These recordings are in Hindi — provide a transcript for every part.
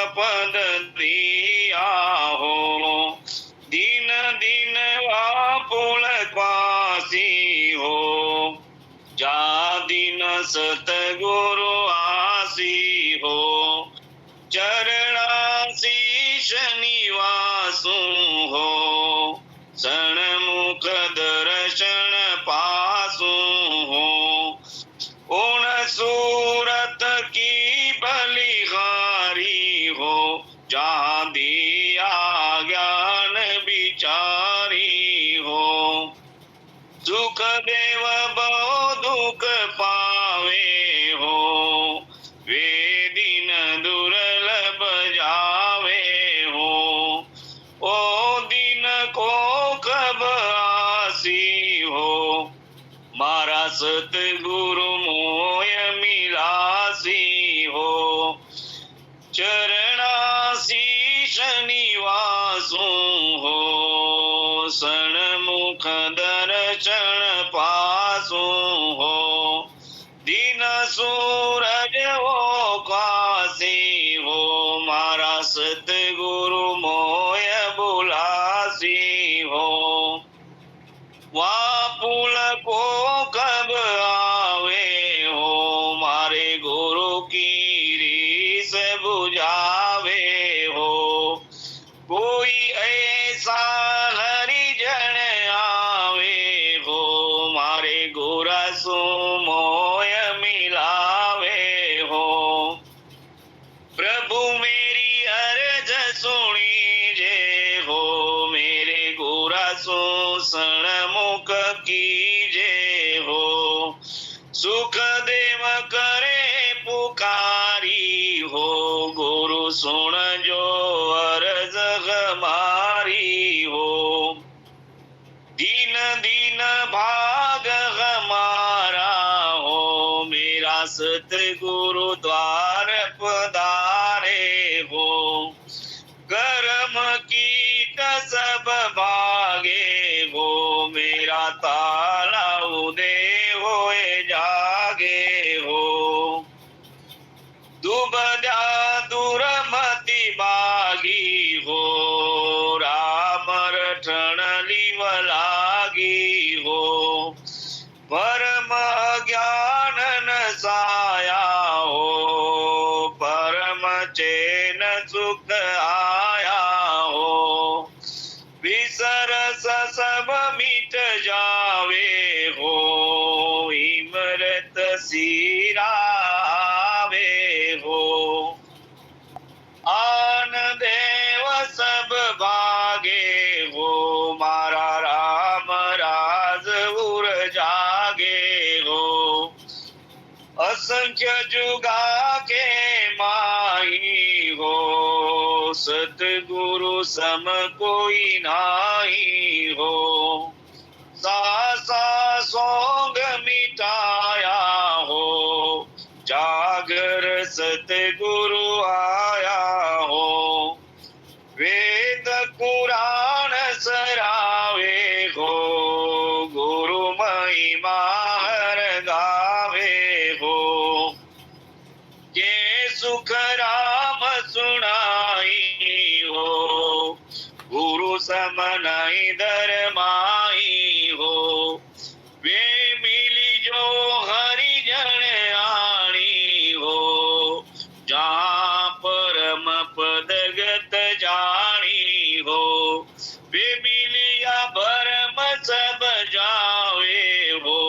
पद दिया हो। दिन दिन वापुल क्वासी हो, जा दिन सतगुरु आसी हो। चरणाशीष निवासु हो, सन्मुख दर्शन पासु हो। उन सूरत की बलिहारी हो, जहाँ दिया ज्ञान विचारी हो। सुख देव बहु दुख पावे हो, वे दिन दुर्लभ जावे हो। ओ दिन को कब आसी हो, मारा सतगुरु मोय मिलासी हो। चरणाशीष निवासु हो, सन्मुख दर्शन पासु हो। दिन सूरज वो क्वासी हो, मारा सतगुरु मोय बुलासी हो। वापुल को कब आवे हो, मारे गुरु की रीस बुझावे हो। कोई ऐसा हरिजन आवे हो, मारे गुरसु मोय मिलावे हो। प्रभु मेरी अर्ज सुनीजे हो, मेरे गुरसु सन्मुख कीजे हो। सुख देव करे पुकारी हो, गुरु सुन जो अर्ज हमारी हो। दीन दीन भाग हमारा हो, मेरा सतगुरु द्वार पधारे हो। कर्म कीट सब भागे हो, मेरा ताला उदय होए जागे हो। दुबदा दुरमति बागी हो, राम रठण लीव लागी हो। परम ज्ञान नसाया हो, परम चैन सुख आया हो। विसरस सब मिट जावे हो, इमरत सिरावे हो। आन देव सब भागे हो, मारा राम राज उर जागे हो। असंख्य जुगा के माही हो, सतगुरु सम कोई नाही हो। सासा सोंग मिटाया हो, जागर सतगुरु आया हो। वेद पुराण सरावे हो, गुरु महिमा हर गावे हो। ये सुख राम सुनाई हो, गुरु समनाई धर्माई हो। वे मिली जो हरिजन आनी हो, जहाँ परम पदगत जानी हो। वे मिलिया भरम सब जावे हो,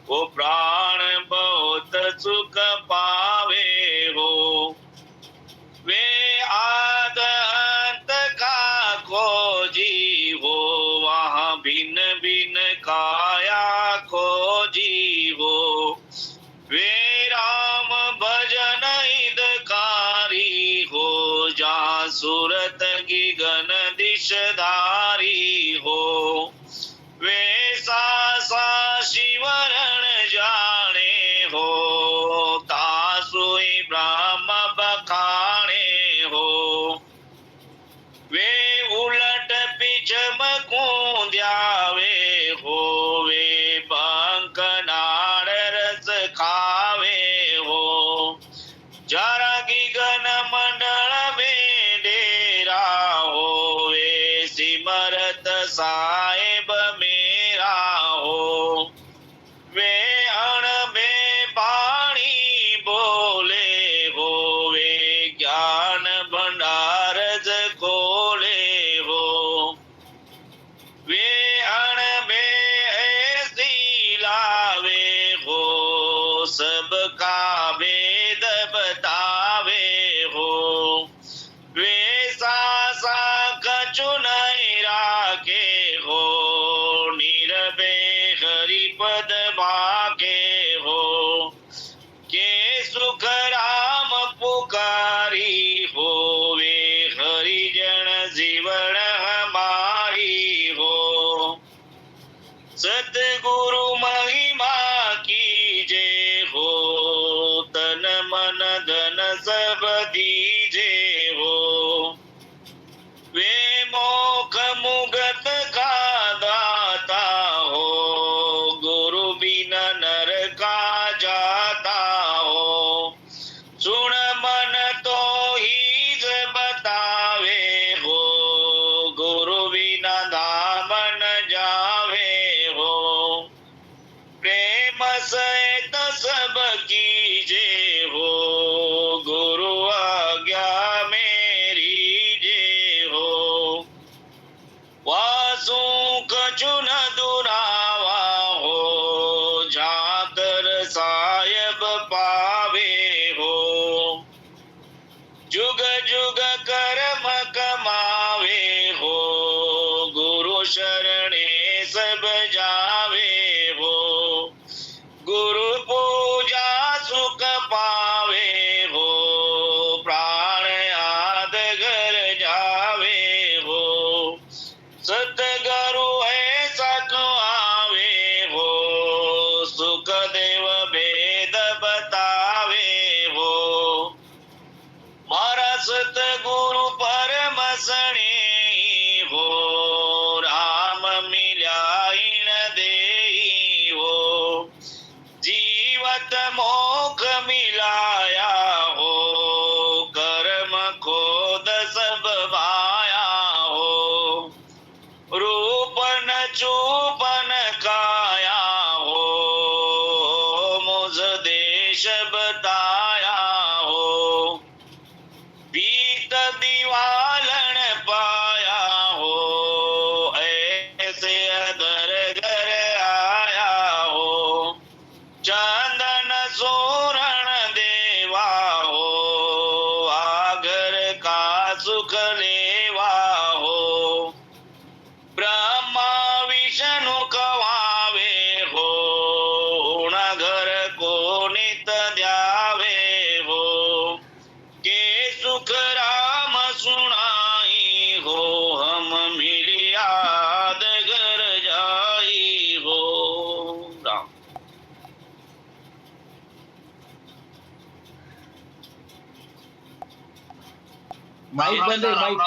वो प्राण बहुत सुख पावे हो। वे आद अंत का खोजी हो, वहाँ भिन्न भिन्न काया खोजी हो। वे राम भजन हितकारी हो, जहाँ सूरत की गण दिशधारी हो। वे सासा शिवरण जाने हो, तासुई ब्रह्म बखाने हो। वे उलट पिछ मकूंद्यावे हो, वे बंक नाड़ रस खावे हो। जरा की गण मंडल में जुग जुग कर्म कमावे हो, गुरु शरणे सब जावे हो। गुरु पूजा सुख पावे हो, प्राण आद घर जावे हो। सतगुरु ऐसा क्यों आवे हो, सुख देव भेद बतावे हो। मारा सतगुरु परम सने हो, राम मिल्या इन देई हो। जीवत मोख मिलाया हो, कर्म खोद सब भाया हो। रूपन चूपन काया हो, मुझ देश बताया हो। पीत दीवालन पाया हो, ऐसे अदर घर आया हो। चंदन सोरण देवा हो, आगर का सुख लेवा हो। ब्रह्मा विष्णु कवावे हो, घर को नित द्यावे हो। के सुख राम सुनाई हो, हम मिलियाद घर जाई हो। राम। माइक बंद आहे, माइक